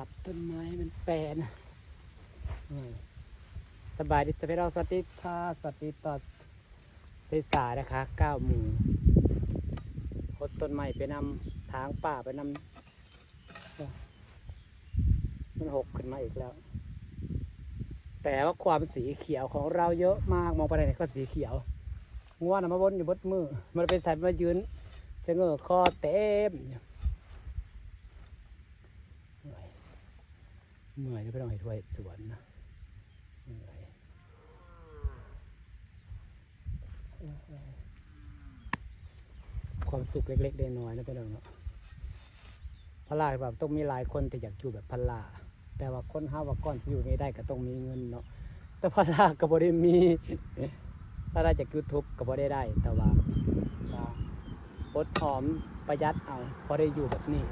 สับต้นไม้มันแปรนะสบายดีจะไปเราสติท่าสติต่อสายนะคะ9 โมงพดต้นไม้ไปนำทางป่าไปนำมันหกขึ้นมาอีกแล้วแต่ว่าความสีเขียวของเราเยอะมากมองไปไหนก็สีเขียวง่วนมาบนอยู่บนมือมันเป็นสายมายืนจะเงอคอเต็มเมื่อยจะไปลองให้ถ้วยสวนนะเหนื่อยความสุขเล็กๆน้อยๆนะพี่น้องเนาะพลาแบบต้องมีหลายคนแต่อยากอยู่แบบพลาแต่ว่าคนห้าว่าก้อนที่อยู่ไม่ได้ก็ต้องมีเงินเนาะแต่พลาก็บ่ได้มีถ้าได้จากยูทูบก็บ่ได้แต่ว่าอดหอมประหยัดเอาพอได้อยู่แบบนี้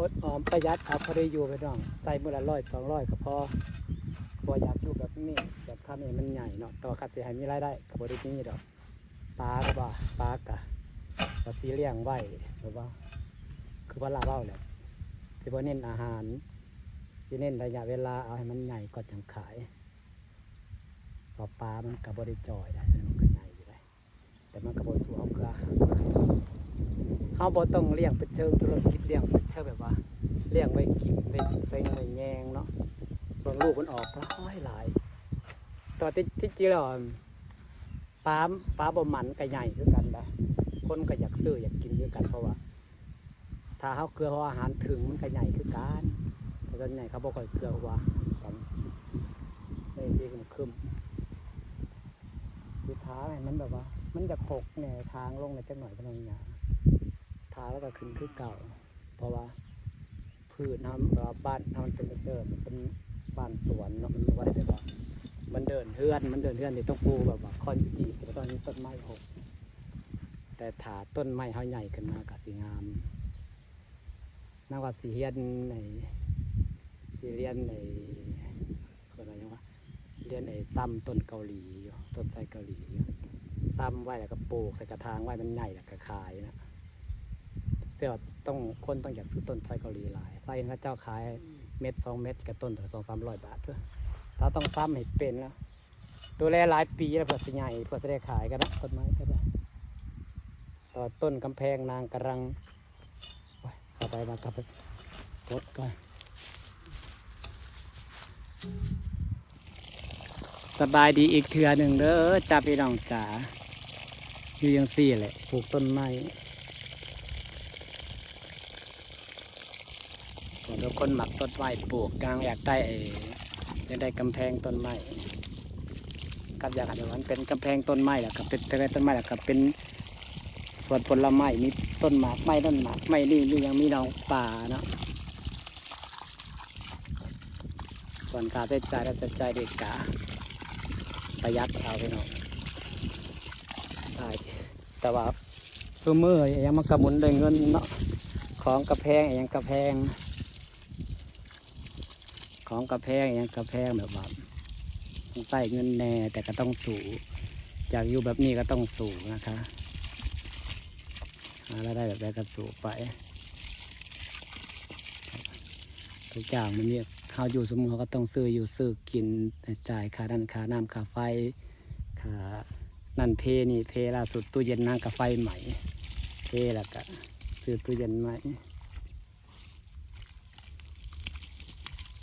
อดหอมประหยัดเอาพอได้อยู่ไปน้องใส่มื้อละ100-200ก็พออยากอยู่แบบนี้แบบข้าวนี่มันใหญ่เนาะแต่ว่าคัดเสียให้มีรายได้ก็บ่ได้มีดอกปลาก็บ่ปลากะก็สิเลี้ยงไว้หรือว่าคือว่าลาเว้าแหละสิบ่เน้นอาหารสิเน้นระยะเวลาเอาให้มันใหญ่ก่อนจังขายพอปลามันก็บ่ได้จ่อยได้มันก็ใหญ่อยู่ได้แต่มันก็บ่สู้เอาเพื่อเฮาบ่ต้องเลี้ยงเป็นเชิงธุรกิจเลี้ยงเป็นเชิงแบบว่าเลี้ยงไว้กินไว้เซ็งไว้แยงเนาะเบิ่งลูกมันออกหลายตอนที่จริงแล้วปลาบ่หมันก็ใหญ่คือกันนะคนก็อยากซื้ออยากกินคือกันเพราะว่าถ้าเฮาเกลืออาหารถึงมันก็ใหญ่คือกันแต่ตอนใหญ่เขาบ่ค่อยเกลือว่ากันนี่สิคึมคือท้าให้มันแบบว่ามันจะหกแหน่ทางลงในจังหน่อยก็ต้องหยาท้าแล้วก็ขึ้นคือเก่าเพราะว่าพืชน้ำบ้านมันเป็นมันเป็นบ้านสวนเนาะมันไม่ได้แบบว่ามันเดินเฮือนที่ต้องปลูกแบบว่าคอนกรีตแล้วตอนนี้ต้นไม้หกแต่ถาต้นไม้เขาใหญ่ขึ้นมากับสีงามน่าว่าสีเรียนในอะไรอย่างวะเรียนซ้ำต้นเกาหลีอยู่ต้นไทรเกาหลีอยู่ซ้ำไว้แล้วก็ปลูกใส่กระถางไว้มันใหญ่แล้วก็ขายนะเสื้อคนต้องอยากซื้อต้นไทรเกาหลีหลายไส้พระเจ้าขาย1-2 เม็ดกับต้นละ200-300 บาทเพื่อเราต้องซ้ำให้เป็นแล้วดูแลหลายปีแล้วเพื่อจะใหญ่เพื่อจะได้ขายกันนะต้นไม้ก็ได้ต่อต้นกำแพงนางกระรังเข้าไปมากลับไปกดก่อนสบายดีอีกเทือหนึ่งเด้อจ้าพี่น้องจ๋าอยู่ยังสี่แหละปลูกต้นไม้ส่วนทุกคนหมักต้นไม้ปลูกกลางอยากได้กำแพงต้นไม้กับอยากให้มันเป็นกำแพงต้นไม้แหละกับเป็นต้นไม้แหละกับเป็นสวนผลไม้มีต้นหมากไม้นี่ยังมีน้องป่าเนาะส่วนการใช้จ่ายเราจะจ่ายเด็กกาประหยัดเอาไปหน่อยใช่แต่ว่าซูเมอร์ยังมากระมุนด้วยเงินเนาะของกระแพงยังกระแพงของกระแพงยังกระแพงแบบว่าต้องใส่เงินแน่แต่ก็ต้องสูงอยากอยู่แบบนี้ก็ต้องสูงนะคะแล้วได้แบบได้ก็สูงไปทุกอย่างมันเนี่ยเขาอยู่สมมติเขาก็ต้องซื้อกินจ่ายค่าน้ำค่าไฟค่านั่นเพล่าสุดตู้เย็นน้ำกับไฟใหม่แล้วก็ซื้อตู้เย็นใหม่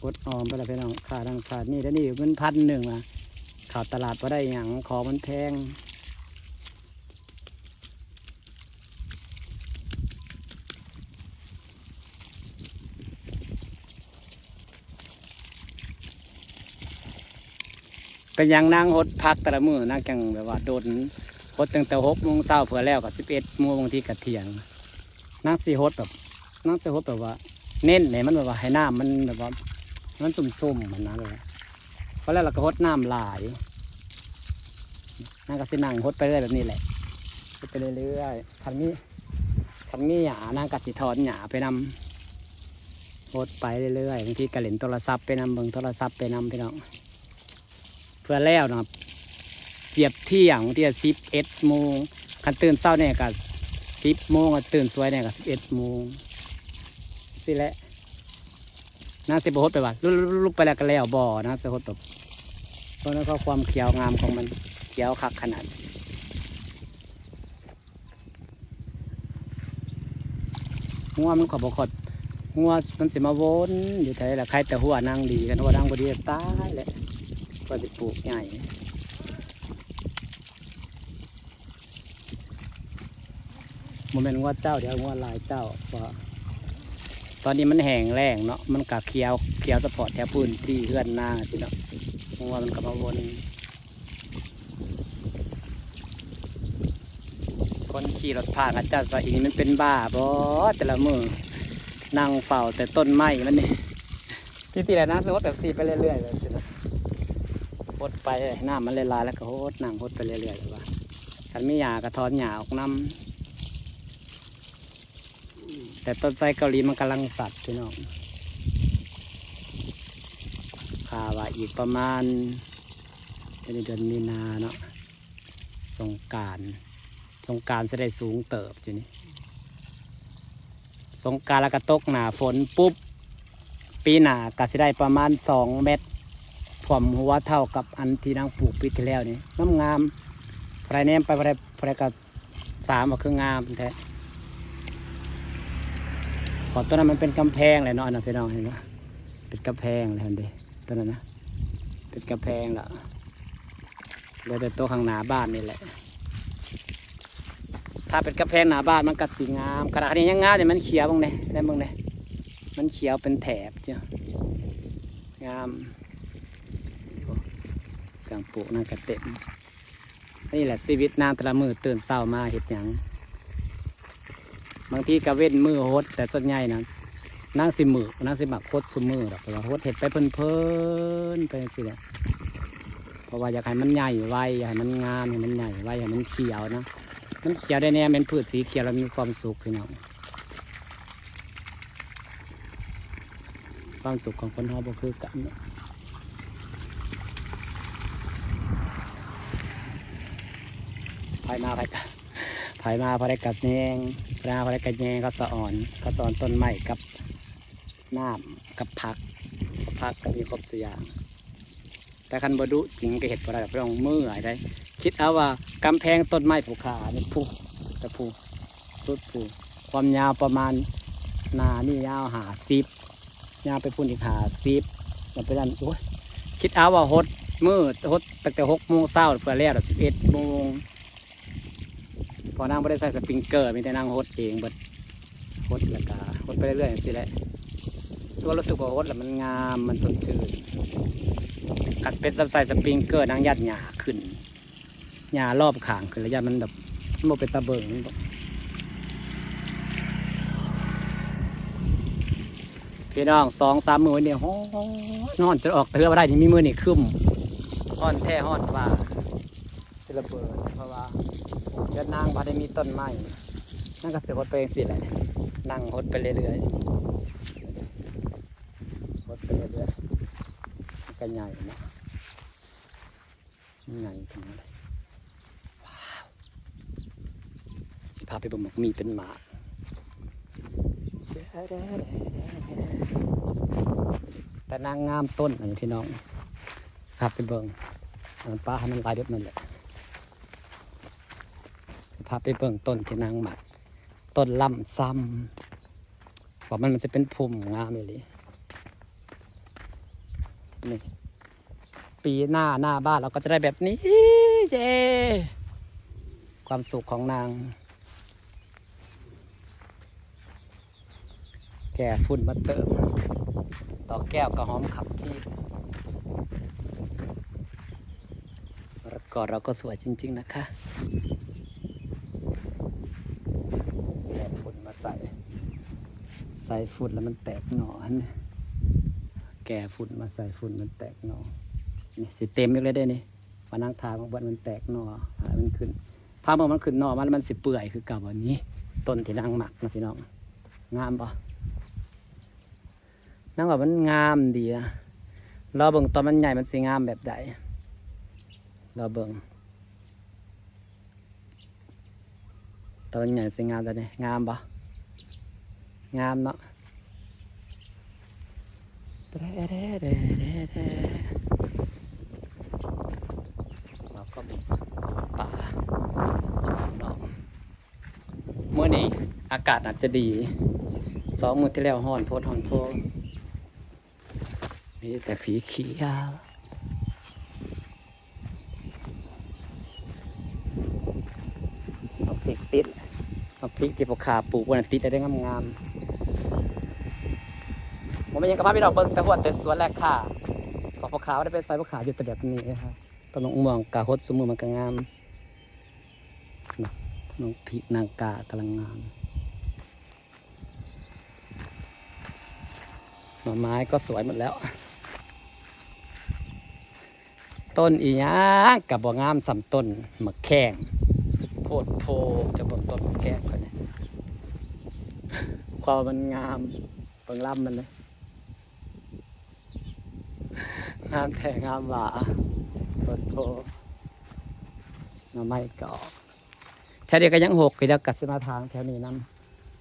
อดออมไปแล้วพี่น้องค่านั่นค่านี่แล้วนี่เงิน1,000อ่ะข่าวตลาดว่าได้อย่างของมันแพงก็ยังนั่งหดพักแต่ละมือนั่งจังแบบว่าโดนหดตั้งแต่6 โมงเช้าเผื่อแล้วกับ11 โมงบางทีกับเที่ยงนั่งสีหดแบบว่าเน้นเนี่ยมันแบบว่าให้น้ำมันแบบว่ามันซุ่มมันนั้นเลยเพราะแล้วเราก็หดน้ำหลายนั่งก็สินั่งหดไปเรื่อยแบบนี้แหละไปเรื่อยๆคันนี้หยานั่งกัดสิถอนหยาไปนำหดไปเรื่อยๆบางทีก็เล่นโทรศัพท์ไปนำเบิ่งโทรศัพท์ไปนำพี่น้องเพื่อแล้วนะครับ เจียบเที่ยงที่จะ11 โมงคันตื่นเช้าเนี่ยก็10 โมงตื่นสวยเนี่ยก็11 โมงสิแหละน่าสิบหดไปว่าลุกไปแล้วก็แล้วบ่อนะสิหดตกเพราะนั้นก็ความเขียวงามของมันเขียวคักขนาดหัวมันขอบขดหัวมันสิมาวนอยู่แถวละใครแต่หัวนางดีกันหัวนางพอดีตายแหละก็สิปลูกใหญ่โมเมนต์ว่าเจ้าเดี๋ยวว่าลายเจ้าเพราะตอนนี้มันแห้งแล้งเนาะมันกับเขียวสปอร์ตแถวพื้นที่เฮือนหน้าสิเนาะเพราะว่ามันกับมาวนคนขี่รถผ่านอาจารย์สายอีนี่มันเป็นบ้าบ่แต่ละมือนั่งเฝ้าแต่ต้นไม้มันนี่ที่แหละนะสมมติแบบสีไปเรื่อยๆเลยสินะหดไปหน้ามันเลยลายแล้วก็หดนั่งหดไปเรื่อยๆเลยว่าฉันไม่อยากกระท้อนหยาออกน้ำแต่ต้นไทรเกาหลีมันกำลังสัตว์พี่น้องข่าวว่าอีกประมาณในเดือนมีนาเนาะสงกรานต์จะได้สูงเติบอยู่นี่สงกรานต์แล้วก็ตกหนาฝนปุ๊บปีหนาก็จะได้ประมาณ2 เมตรถ่วมหัวเท่ากับอันที่นางปลูกปีที่แล้วนี่น้ำงามไฟแนมไปไฟกับ3ว่าคืองามแท้ก่อนต้นนั้นมันเป็นกำแพงเลยเนาะนะพี่น้องเห็นไหมเป็นกำแพงเลยเห็นดิต้นนั้นนะเป็นกำแพงละเหลือแต่ตัวข้างหน้าบ้านนี่แหละถ้าเป็นกำแพงหน้าบ้านมันก็สีงามขนาดนี้ยังงามแต่มันเขียวบ้างเนี่ยได้บ้างเนี่ยมันเขียวเป็นแถบเจ้างามกลางปลูกนางกระเต็มนี่แหละชีวิตนางแต่ละมือตื่นเช้ามาเห็ดหยังบางทีก็เว้นมือโฮดแต่ส่วนใหญ่นะนั่งสิหมักโคตรซุมือหรอกเพราะว่าโฮดเห็ดไปเพลินไปสิแหละเพราะว่าอยากให้มันใหญ่ไวอยากให้มันงามให้มันใหญ่ไวให้มันเขียวนะมันเขียวได้แน่เป็นพืชสีเขียวเรามีความสุขพี่น้องความสุขของคนเฮาบ่คือกันเนี่ยภายมาภายกัดแยงภายกัดแยงก็สะอ่อนต้นไม้กับน้ำกับผักก็มีครบทุกอย่างแต่คันบดุจริงก็เห็ดบ่ได้แบบต้องมืออะไรคิดเอาว่ากำแพงต้นไม้ผูกขาเนี่ยผูความยาวประมาณนานี่ยาว50ยาวไปพุ่นอีก50มันไปด้านโอ้ยคิดเอาว่าหดตั้งแต่6 โมงเช้าเพื่อแล้ว11 โมงพอนั่งไม่ได้ใส่สปริงเกอร์มีแต่นั่งหดเองหดแล้วก็หดไปเรื่อยๆสิแหละตัวรู้สึกว่าหดแล้วมันงามมันสดชื่นกัดเป็นใส่สปริงเกอร์นั่งยัดหญ้าขึ้นหญ้ารอบข้างขึ้นแล้วยัดมันแบบมันเป็นตะเบิงพี่น้อง2-3 มื้อเนี่ยนอนจะออกเรือมาได้ที่มีมือนี่คึมห้อนแท้ห้อนว่าสิระเบิดเพราะว่าเดินนางพอได้มีต้นไม้นั่งก็เสียหดไปเองสิแหละนั่งหดไปเรื่อยๆหดไปเรื่อยๆก็ใหญ่นะใหญ่ขนาดเลยว้าวสิพาไปบ่มมีเป็นหมาแต่นางงามต้นอย่างพี่น้องครับไปเบิ่งป้าให้มันลายเด็ดนั่นแหละพาไปเบิ่งต้นที่นางหมักต้นลำซ้ำบอกมันจะเป็นพุ่มงามเลยนี่ปีหน้าบ้านเราก็จะได้แบบนี้เจความสุขของนางแก่ฝุ่นมาเติมต่อแก้วก็หอมขับที่แล้วก็เราก็สวยจริงๆนะคะแก่ฝุ่นมาใส่ฝุ่นแล้วมันแตกหน่อเนี่ยแก่ฝุ่นมาใส่ฝุ่นมันแตกหน่อนี่สิเต็มอีกเลยได้นี่ฝานังทางของบัดมันแตกหน่อมันขึ้นพามันขึ้นหน่อมันสิเปื่อยคือกับวันนี้ต้นที่นางหมักนะพี่น้องงามปะนั่งว่ามันงามดีนะเราเบิ่งตอนมันใหญ่มันสีงามแบบใดเราเบิ่ง ต้นใหญ่สวยงามตัวนี้งามปะงามเนาะเราก็มีป่าเนาะเมื่อนี้อากาศอาจจะดี2 มื้อที่แล้วฮ้อนโพดมีแต่ขีเขียวเอาพริกติดเอาพริกที่พวกขาปลูกวันติดได้งามๆผมไม่ยังกระพาพี่ดอกเบิ้งแต่หัวแต่สวนแรกค่ะพวกขาได้เป็นไซพวกขาอยู่แต่แบบนี้นะครับต้นนงม่วงกาฮดสมือมันก็งามน้องพริกนางกากำลังงามหน่อไม้ก็สวยหมดแล้วต้นอีหยังกับบ่งามสำต้นมะแข้งโพดโพจะเบิ่งต้นมะแข้งก่อนเนี่ยความมันงามเบิ่งลำมันเลยงามแท้งามหว่าโพดโพหน่อไม้ก็แถวเดียวก็ยังหกก็จะกัดเส้นมาทางแถวนี้น้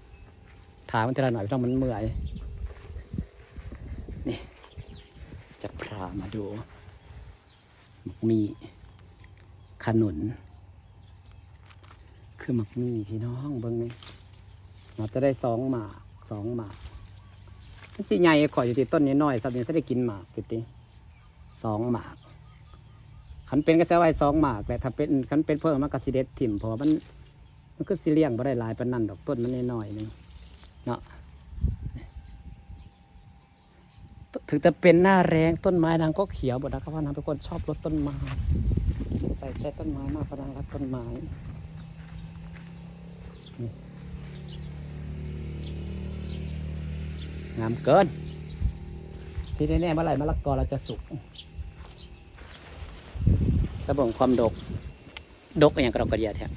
ำทางมันจะละหน่อยต้องมันเมื่อยนี่จะพามาดูมีขนุนคือหมักมีพี่น้องเบิ้งนี่เราจะได้2 หมากมันสิใหญ่ข่อยอยู่ที่ต้นนี้น้อยสักนิดจะได้กินหมากติ2 หมากขันเป็นก็จะไว้2 หมากแหละถ้าเป็นขันเป็นเพิ่มมันก็สิเด็ดถิ่มเพราะมันก็สิเลี้ยงบ่ได้หลายปานนั้นดอกต้นมันน้อยๆนึงเนาะถึงจะเป็นหน้าแรงต้นไม้นางก็เขียวหมดนะครับเพราะนางเป็นคนชอบรดต้นไม้ใส่ใจต้นไม้มากเพราะนางรักต้นไม้งามเกินที่แน่ๆเมื่อไหร่มะละกอเราจะสุกจะบ่งความดกอย่างกระดกกระเดียดแท้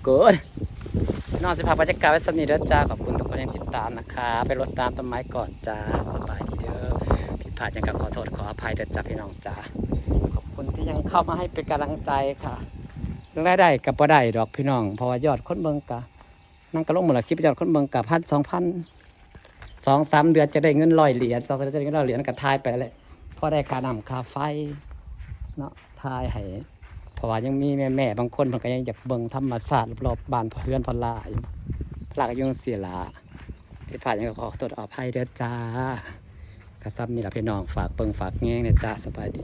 เกินนอนสิพาบรรยากาศไว้สักนิดเด้อจ้าขอบคุณทุกคนที่ติดตามนะคะไปรดน้ำต้นไม้ก่อนจ้าสบายดีเด้อผิดพลาดยังก็ขอโทษขออภัยเด้อจ้าพี่น้องจ้าขอบคุณที่ยังเข้ามาให้เป็นกำลังใจค่ะเรื่องได้กับบ่ได้ดอกพี่น้องเพราะว่ายอดคนเบิ่งกะนั่งกระลงหมดละคลิปยอดคนเบิ่งกะ1,000 2,000 2-3 เดือนจะได้เงิน100 เหรียญ2 เดือนจะได้เงิน100 เหรียญก็ทายไปเลยพอได้ค่าน้ำค่าไฟเนาะทายให้เพราะว่ายังมีแม่บางคนมันก็ยังอยากเบิ่งธรรมศาสตร์รอบๆบ้านเพื่อนพลาอยู่พลาก็ยังเสียละที่ผ่านยังก็ขอตัวอภัยเด้อจ้ากระซับนี่แหละพี่น้องฝากเบิ่งฝากแง่งเนี่ยจ้าสบายดี